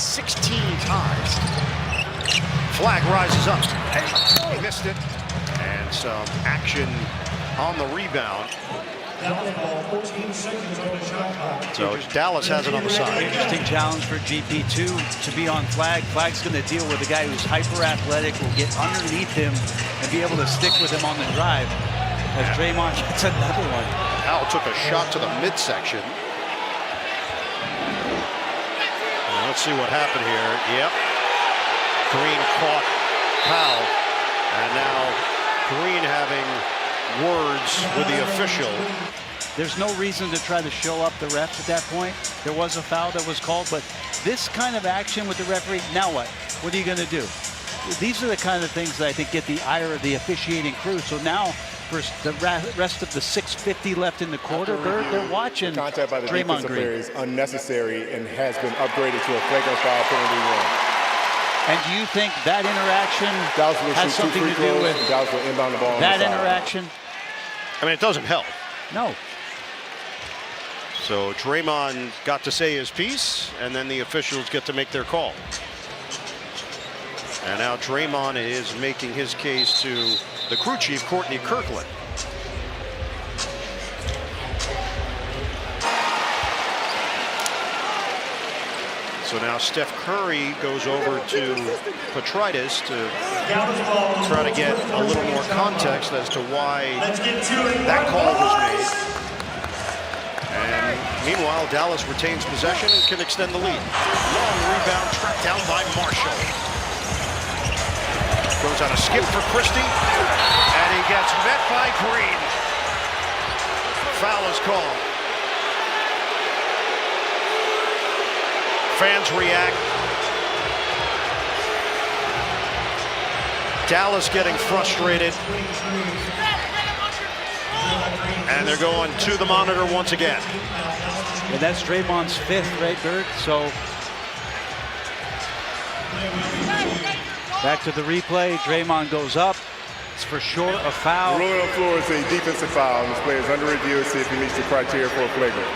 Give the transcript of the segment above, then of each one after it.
16 ties. Flag rises up. He missed it. And some action on the rebound. So Dallas has it on the side. Interesting challenge for GP2 to be on Flag. Flag's going to deal with a guy who's hyper athletic, will get underneath him and be able to stick with him on the drive. As Draymond gets another one. Powell took a shot to the midsection. Let's see what happened here. Yep. Green caught Powell. And now Green having words with the official. There's no reason to try to show up the refs at that point. There was a foul that was called, but this kind of action with the referee, now what? What are you going to do? These are the kind of things that I think get the ire of the officiating crew. So now, for the rest of the 6:50 left in the quarter, they're watching contact by the Draymond Green. Is unnecessary and has been upgraded to a flagrant foul penalty one. And do you think that interaction has something to do with Dallas will inbound the ball that interaction? I mean, it doesn't help. No. So Draymond got to say his piece, and then the officials get to make their call. And now Draymond is making his case to the crew chief, Courtney Kirkland. So now Steph Curry goes over to Petrides to try to get a little more context as to why that call was made. And meanwhile, Dallas retains possession and can extend the lead. Long rebound tracked down by Marshall. Goes on a skip for Christie, and he gets met by Green. Foul is called. Fans react. Dallas getting frustrated. And they're going to the monitor once again. And that's Draymond's fifth, right, Bert? So back to the replay. Draymond goes up. It's for sure a foul. The ruling on the floor is a defensive foul, and this player is under review to see if he meets the criteria for a flagrant.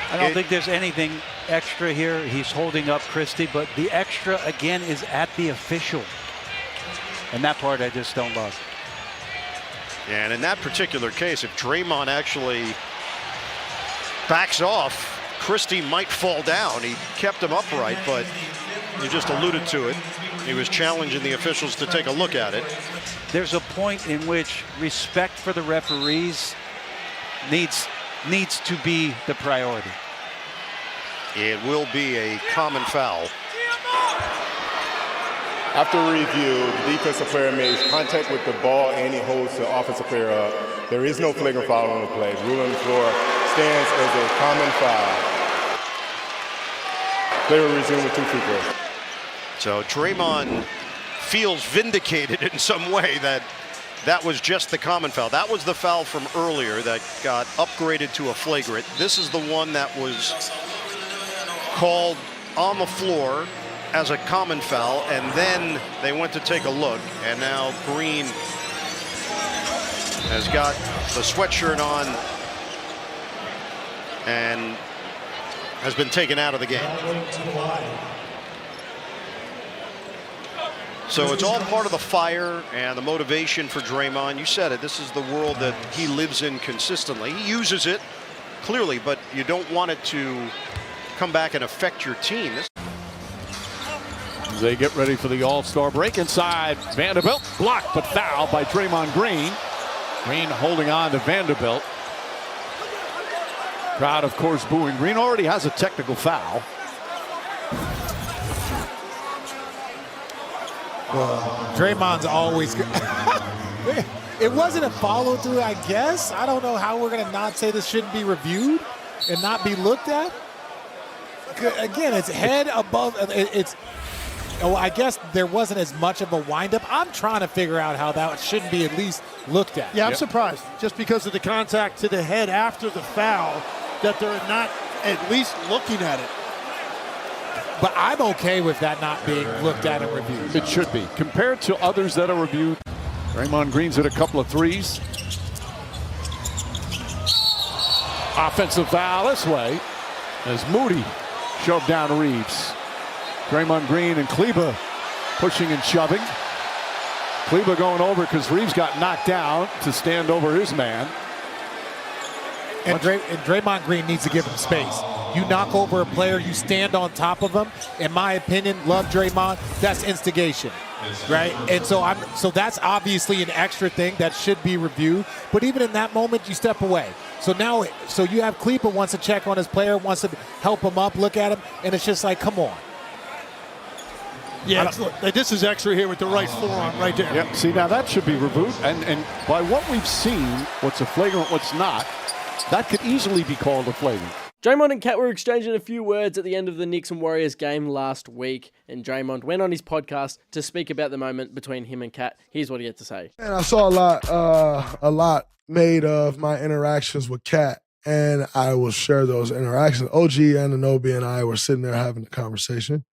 I don't think there's anything extra here. He's holding up Christie, but the extra, again, is at the official. And that part I just don't love. And in that particular case, if Draymond actually backs off, Christie might fall down. He kept him upright, but you just alluded to it. He was challenging the officials to take a look at it. There's a point in which respect for the referees needs to be the priority. It will be a common foul. After review, the defensive player makes contact with the ball and he holds the offensive player up. There is no flagrant foul on the play. Ruling on the floor stands as a common foul. Play will resume with 2 free throws. So Draymond feels vindicated in some way that was just the common foul. That was the foul from earlier that got upgraded to a flagrant. This is the one that was called on the floor as a common foul, and then they went to take a look, and now Green has got the sweatshirt on and has been taken out of the game. So it's all part of the fire and the motivation for Draymond. You said it, this is the world that he lives in consistently. He uses it, clearly, but you don't want it to come back and affect your team. As they get ready for the All-Star break inside, Vanderbilt blocked but fouled by Draymond Green. Green holding on to Vanderbilt. Crowd, of course, booing. Green already has a technical foul. Well, Draymond's always good. It wasn't a follow-through, I guess. I don't know how we're going to not say this shouldn't be reviewed and not be looked at. Again, it's head above. Oh, I guess there wasn't as much of a windup. I'm trying to figure out how that shouldn't be at least looked at. Yeah, I'm surprised just because of the contact to the head after the foul that they're not at least looking at it. But I'm okay with that not being looked at and reviewed. It should be. Compared to others that are reviewed, Draymond Green's hit a couple of threes. Offensive foul this way as Moody shove down Reeves. Draymond Green and Kleber pushing and shoving. Kleber going over because Reeves got knocked down to stand over his man. And Draymond Green needs to give him space. You knock over a player, you stand on top of him. In my opinion, love Draymond, that's instigation, right? And so that's obviously an extra thing that should be reviewed. But even in that moment, you step away. So you have Kleber wants to check on his player, wants to help him up, look at him, and it's just like, come on. Yeah, this is extra here with the right forearm right there. Yep. See, now that should be reviewed. And by what we've seen, what's a flagrant, what's not, that could easily be called a flagrant. Draymond and Cat were exchanging a few words at the end of the Knicks and Warriors game last week, and Draymond went on his podcast to speak about the moment between him and Cat. Here's what he had to say. And I saw a lot made of my interactions with Cat, and I will share those interactions. OG Anunoby and I were sitting there having a conversation,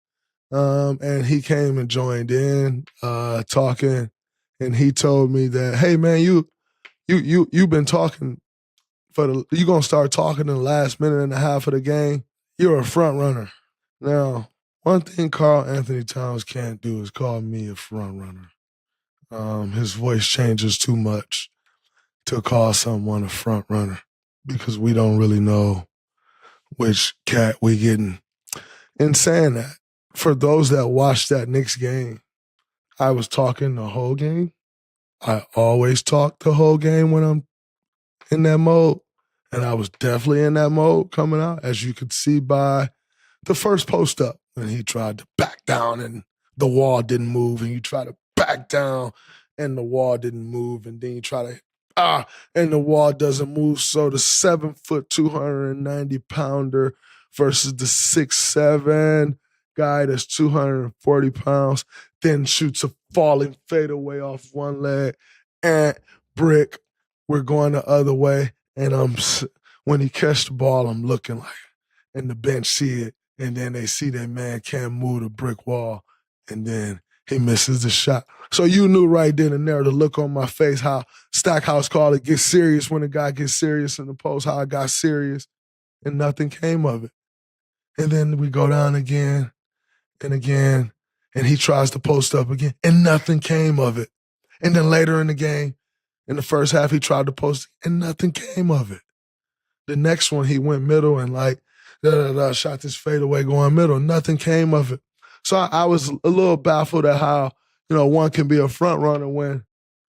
and he came and joined in, talking, and he told me that, hey man, you've been talking. You're going to start talking in the last minute and a half of the game. You're a front runner. Now, one thing Karl Anthony Towns can't do is call me a front runner. His voice changes too much to call someone a front runner because we don't really know which Cat we getting. In saying that, for those that watched that Knicks game, I was talking the whole game. I always talk the whole game when I'm in that mode. And I was definitely in that mode coming out, as you could see by the first post up when he tried to back down and the wall didn't move, and you try to back down and the wall didn't move, and then you try to and the wall doesn't move. So the 7-foot, 290-pounder versus the 6'7" guy that's 240 pounds, then shoots a falling fadeaway off one leg, and brick, we're going the other way. And when he catch the ball, I'm looking like, and the bench see it, and then they see that man can't move the brick wall, and then he misses the shot. So you knew right then and there, the look on my face, how Stackhouse called it, get serious when the guy gets serious in the post, how I got serious, and nothing came of it. And then we go down again and again, and he tries to post up again, and nothing came of it. And then later in the game, in the first half, he tried to post and nothing came of it. The next one, he went middle and shot this fadeaway going middle. Nothing came of it. So I was a little baffled at how, one can be a front runner when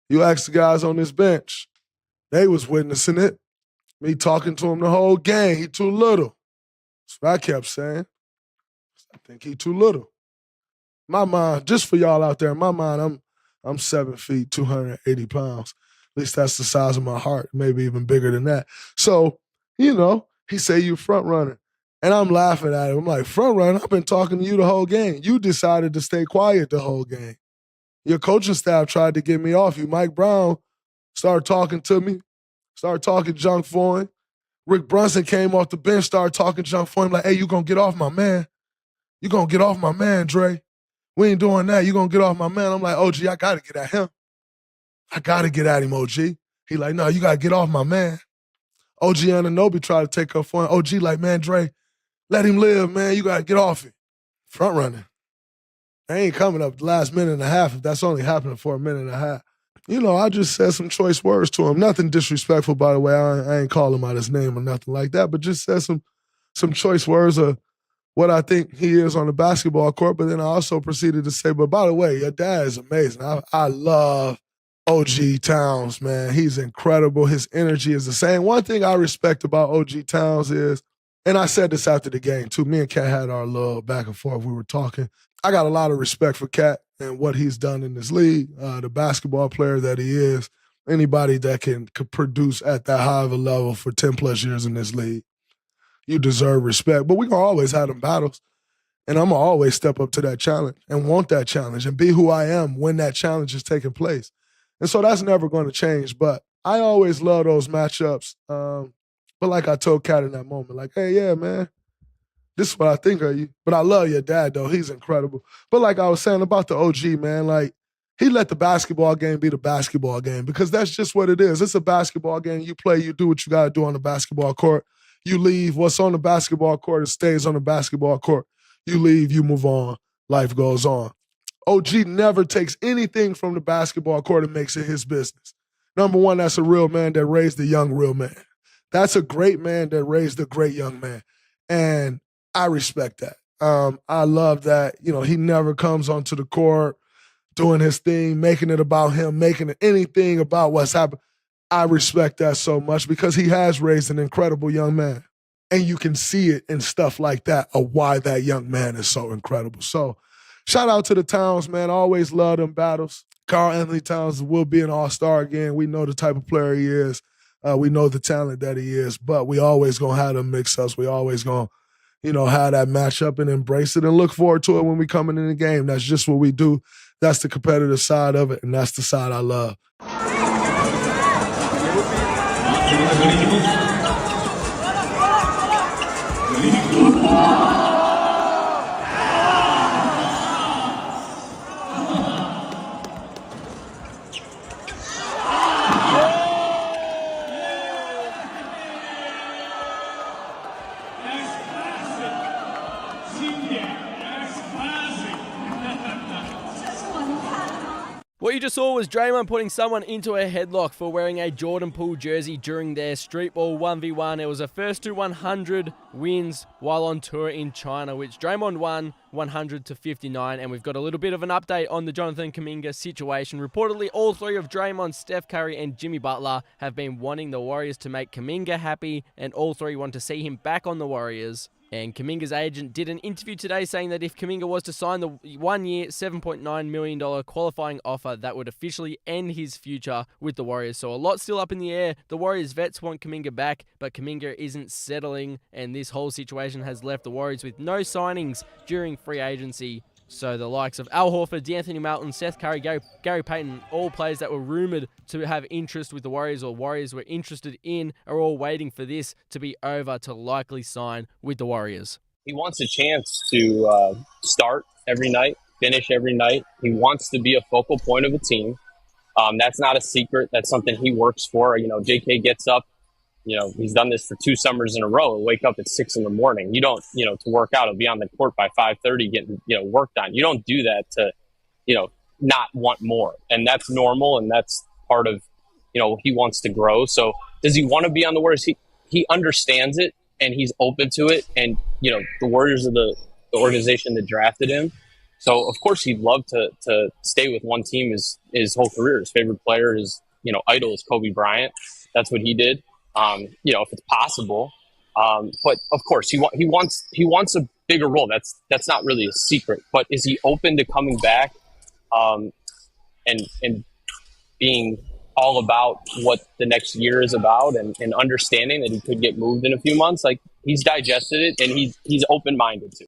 you ask the guys on this bench, they was witnessing it. Me talking to him the whole game, he too little. That's what I kept saying. I think he too little. My mind, just for y'all out there, in my mind, I'm 7 feet, 280 pounds. At least that's the size of my heart, maybe even bigger than that. So, he say you front runner. And I'm laughing at him. I'm like, front runner, I've been talking to you the whole game. You decided to stay quiet the whole game. Your coaching staff tried to get me off you. Mike Brown started talking to me, started talking junk for him. Rick Brunson came off the bench, started talking junk for him, like, hey, you gonna get off my man. You gonna get off my man, Dre. We ain't doing that. You gonna get off my man. I'm like, OG, I gotta get at him. I gotta get at him, OG. He like, no, you gotta get off my man. OG Anunoby tried to take up for him. OG like, man, Dre, let him live, man. You gotta get off it. Front running. They ain't coming up the last minute and a half if that's only happening for a minute and a half. I just said some choice words to him. Nothing disrespectful, by the way. I ain't calling him out his name or nothing like that, but just said some choice words of what I think he is on the basketball court. But then I also proceeded to say, but by the way, your dad is amazing. I love OG Towns, man. He's incredible. His energy is the same. One thing I respect about OG Towns is, and I said this after the game too, me and Cat had our little back and forth. We were talking. I got a lot of respect for Cat and what he's done in this league, the basketball player that he is. Anybody that can produce at that high of a level for 10 plus years in this league, you deserve respect. But we're going to always have them battles. And I'm going to always step up to that challenge and want that challenge and be who I am when that challenge is taking place. And so that's never going to change. But I always love those matchups. But like I told Cat in that moment, like, hey, yeah, man, this is what I think of you. But I love your dad, though. He's incredible. But like I was saying about the OG, man, like, he let the basketball game be the basketball game because that's just what it is. It's a basketball game. You play, you do what you got to do on the basketball court. You leave what's on the basketball court, it stays on the basketball court. You leave, you move on, life goes on. OG never takes anything from the basketball court and makes it his business. Number one, that's a real man that raised a young real man. That's a great man that raised a great young man. And I respect that. I love that, he never comes onto the court doing his thing, making it about him, making it anything about what's happened. I respect that so much because he has raised an incredible young man. And you can see it in stuff like that of why that young man is so incredible. So shout out to the Towns, man. I always love them battles. Karl-Anthony Towns will be an all-star again. We know the type of player he is. We know the talent that he is, but we always going to have them mix-ups. We always going to, have that matchup and embrace it and look forward to it when we come in the game. That's just what we do. That's the competitive side of it, and that's the side I love. What you just saw was Draymond putting someone into a headlock for wearing a Jordan Poole jersey during their street ball 1v1. It was a first to 100 wins while on tour in China, which Draymond won 100-59. And we've got a little bit of an update on the Jonathan Kuminga situation. Reportedly, all three of Draymond, Steph Curry, and Jimmy Butler have been wanting the Warriors to make Kuminga happy, and all three want to see him back on the Warriors. And Kuminga's agent did an interview today saying that if Kuminga was to sign the 1-year, $7.9 million qualifying offer, that would officially end his future with the Warriors. So a lot still up in the air. The Warriors vets want Kuminga back, but Kuminga isn't settling, and this whole situation has left the Warriors with no signings during free agency. So the likes of Al Horford, D'Anthony Melton, Seth Curry, Gary Payton, all players that were rumored to have interest with the Warriors or Warriors were interested in, are all waiting for this to be over to likely sign with the Warriors. He wants a chance to start every night, finish every night. He wants to be a focal point of a team. That's not a secret. That's something he works for. JK gets up. He's done this for 2 summers in a row. He'll wake up at 6 a.m. You don't, to work out, he'll be on the court by 5:30 getting, work done. You don't do that to, not want more. And that's normal. And that's part of, he wants to grow. So does he want to be on the Warriors? He understands it and he's open to it. And, the Warriors are the organization that drafted him. So of course he'd love to stay with one team his whole career. His favorite player, his, idol is Kobe Bryant. That's what he did. If it's possible, but of course he wants a bigger role. That's not really a secret. But is he open to coming back, and being all about what the next year is about, and understanding that he could get moved in a few months? Like, he's digested it and he's open minded to.